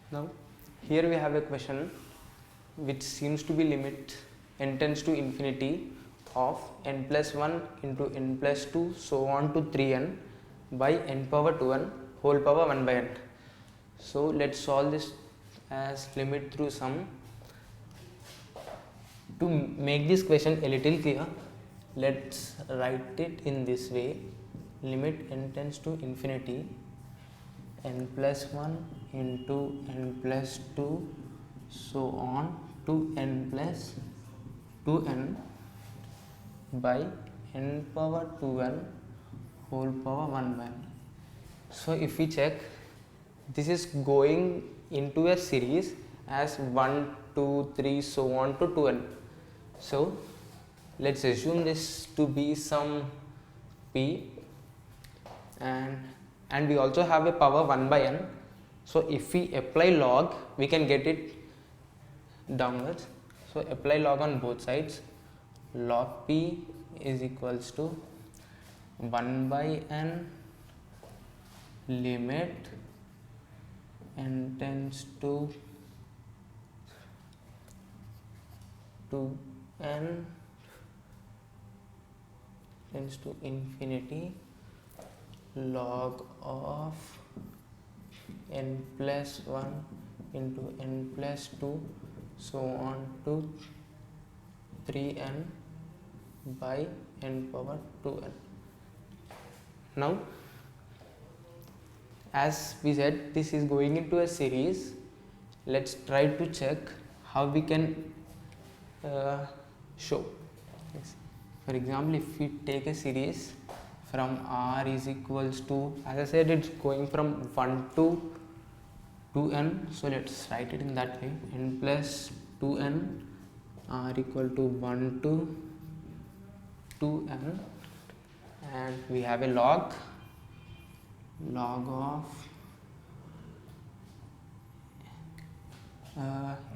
Now here we have a question which seems to be limit n tends to infinity of n plus 1 into n plus 2 so on to 3n by n power 2n whole power 1 by n. So let's solve this as limit through sum. To make this question a little clear, let's write it in this way: limit n tends to infinity n plus 1 into n plus 2 so on to n plus 2n by n power 2n whole power 1 by n. So if we check, this is going into a series as 1, 2, 3 so on to 2n. So let's assume this to be some p, and we also have a power 1 by n. So if we apply log, we can get it downwards. So apply log on both sides. Log p is equals to 1 by n limit n tends to n tends to infinity log of n plus 1 into n plus 2 so on to 3n by n power 2n. Now as we said, this is going into a series. Let's try to check how we can show. For example, if we take a series from r is equals to, as I said, it's going from 1 to 2n, so let's write it in that way: n plus 2n r equal to 1 to 2n, and we have a log of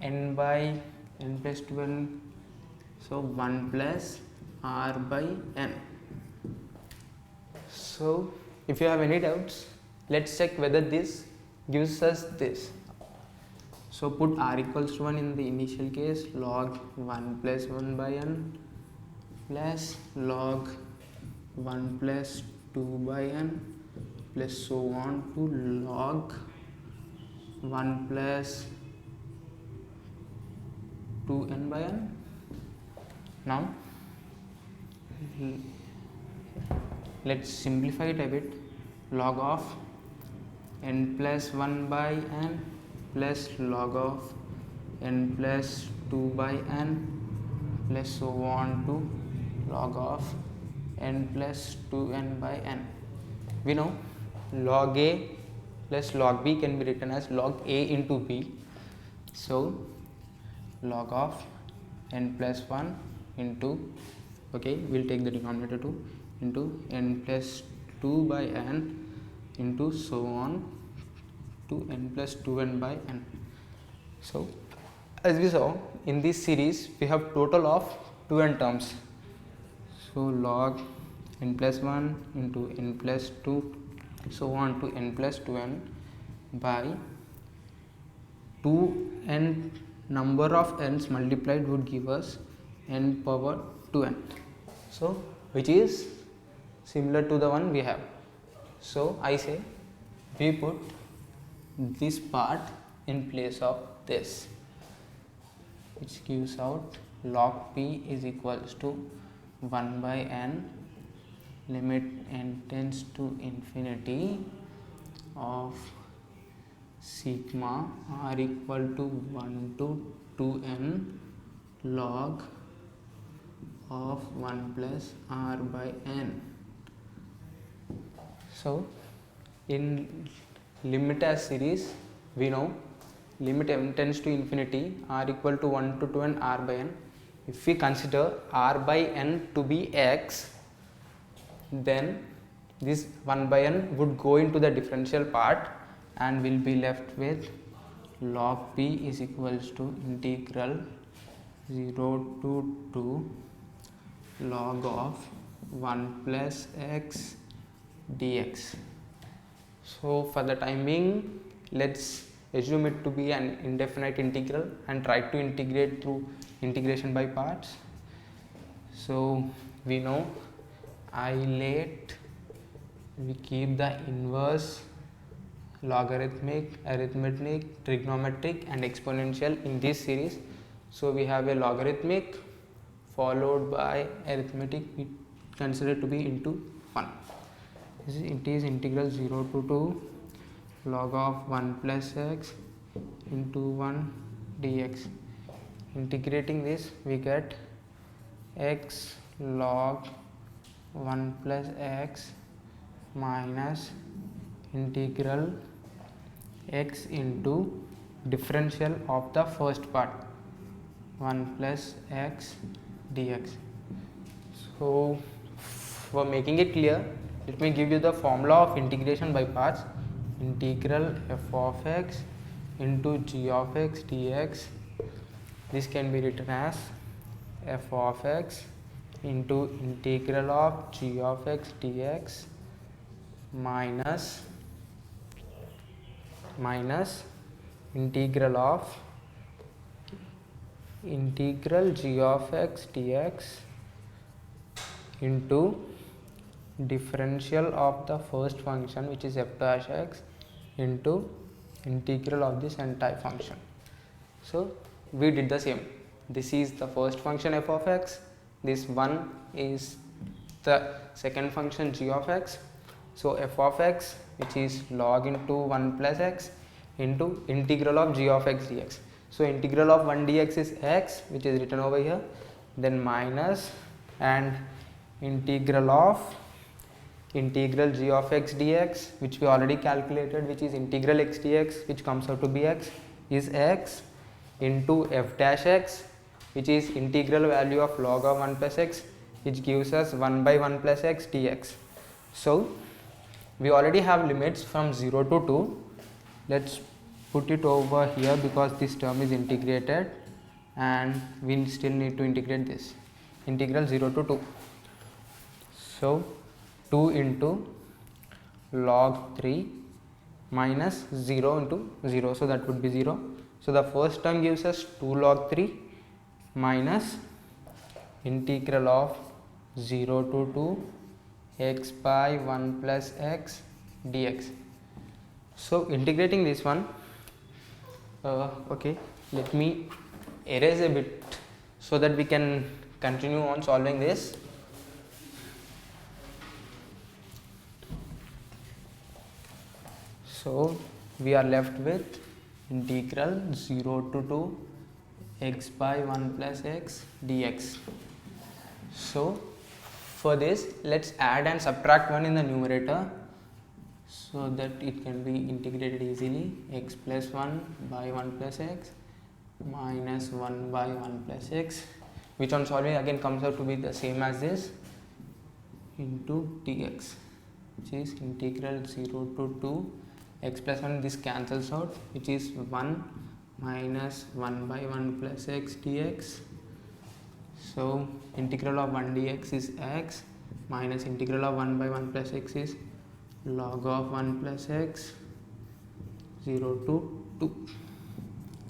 n by n plus 2n, so 1 plus r by n. So if you have any doubts, let's check whether this gives us this. So put r equals to 1 in the initial case, log 1 plus 1 by n plus log 1 plus 2 by n plus so on to log 1 plus 2n by n. Now let's simplify it a bit. Log of n plus 1 by n plus log of n plus 2 by n plus so on to log of n plus 2n by n. We know log a plus log b can be written as log a into b. So log of n plus 1 into, okay, we'll take the denominator 2, into n plus 2 by n into so on to n plus 2n by n. So as we saw in this series, we have total of 2n terms. So log n plus 1 into n plus 2 so on to n plus 2n by 2n number of n's multiplied would give us n power 2n, so which is similar to the one we have. So I say we put this part in place of this, which gives out log p is equals to 1 by n limit n tends to infinity of sigma r equal to 1 to 2n log of 1 plus r by n. So in limit as series, we know limit m tends to infinity r equal to 1 to 2n r by n. If we consider r by n to be x, then this 1 by n would go into the differential part and will be left with log p is equals to integral 0 to 2 log of 1 plus x dx. So for the time being, let's assume it to be an indefinite integral and try to integrate through integration by parts. So we know isolate, we keep the inverse, logarithmic, arithmetic, trigonometric and exponential in this series. So we have a logarithmic followed by arithmetic, we consider to be into 1. It is integral 0 to 2 log of 1 plus x into 1 dx. Integrating this we get x log 1 plus x minus integral x into differential of the first part 1 plus x dx. So for making it clear, let me give you the formula of integration by parts. Integral f of x into g of x dx. This can be written as f of x into integral of g of x dx minus integral of integral g of x dx into differential of the first function, which is f dash x, into integral of this entire function. So we did the same. This is the first function f of x, this one is the second function g of x. So f of x, which is log into 1 plus x into integral of g of x dx. So integral of 1 dx is x, which is written over here, then minus and integral g of x dx, which we already calculated, which is integral x dx, which comes out to be x, is x into f dash x, which is integral value of log of 1 plus x, which gives us 1 by 1 plus x dx. So we already have limits from 0 to 2. Let's put it over here because this term is integrated and we still need to integrate this. Integral 0 to 2. So 2 into log 3 minus 0 into 0, so that would be 0. So the first term gives us 2 log 3 minus integral of 0 to 2 x by 1 plus x dx. So integrating this one, okay, let me erase a bit so that we can continue on solving this. So we are left with integral 0 to 2 x by 1 plus x dx. So for this, let's add and subtract 1 in the numerator so that it can be integrated easily. X plus 1 by 1 plus x minus 1 by 1 plus x, which on solving again comes out to be the same as this, into dx, which is integral 0 to 2 x plus 1, this cancels out, which is 1 minus 1 by 1 plus x dx. So integral of 1 dx is x minus integral of 1 by 1 plus x is log of 1 plus x 0 to 2.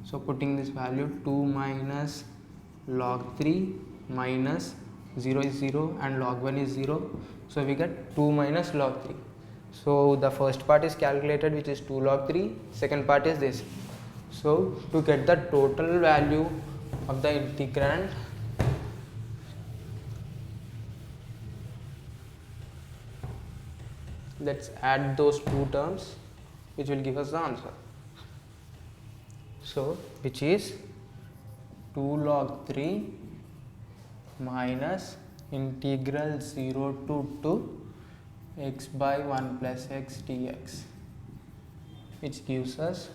So putting this value, 2 minus log 3 minus 0 is 0 and log 1 is 0. So we get 2 minus log 3. So the first part is calculated, which is 2 log 3, second part is this. So to get the total value of the integrand, let's add those two terms, which will give us the answer. So which is 2 log 3 minus integral 0 to 2 x by 1 plus x dx, which gives us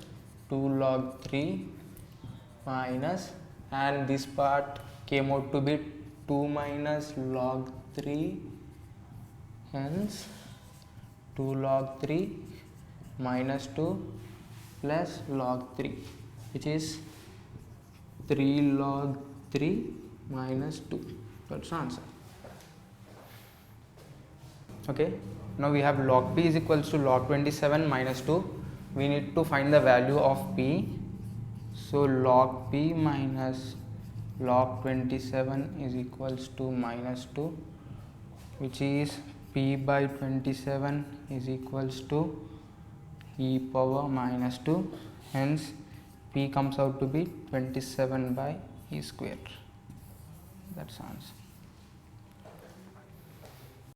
2 log 3 minus, and this part came out to be 2 minus log 3, hence 2 log 3 minus 2 plus log 3, which is 3 log 3 minus 2. That's the answer. Okay, now we have log p is equals to log 27 minus 2. we need to find the value of p. So log p minus log 27 is equals to minus 2, which is p by 27 is equals to e power minus 2. Hence p comes out to be 27 by e square. That's answer.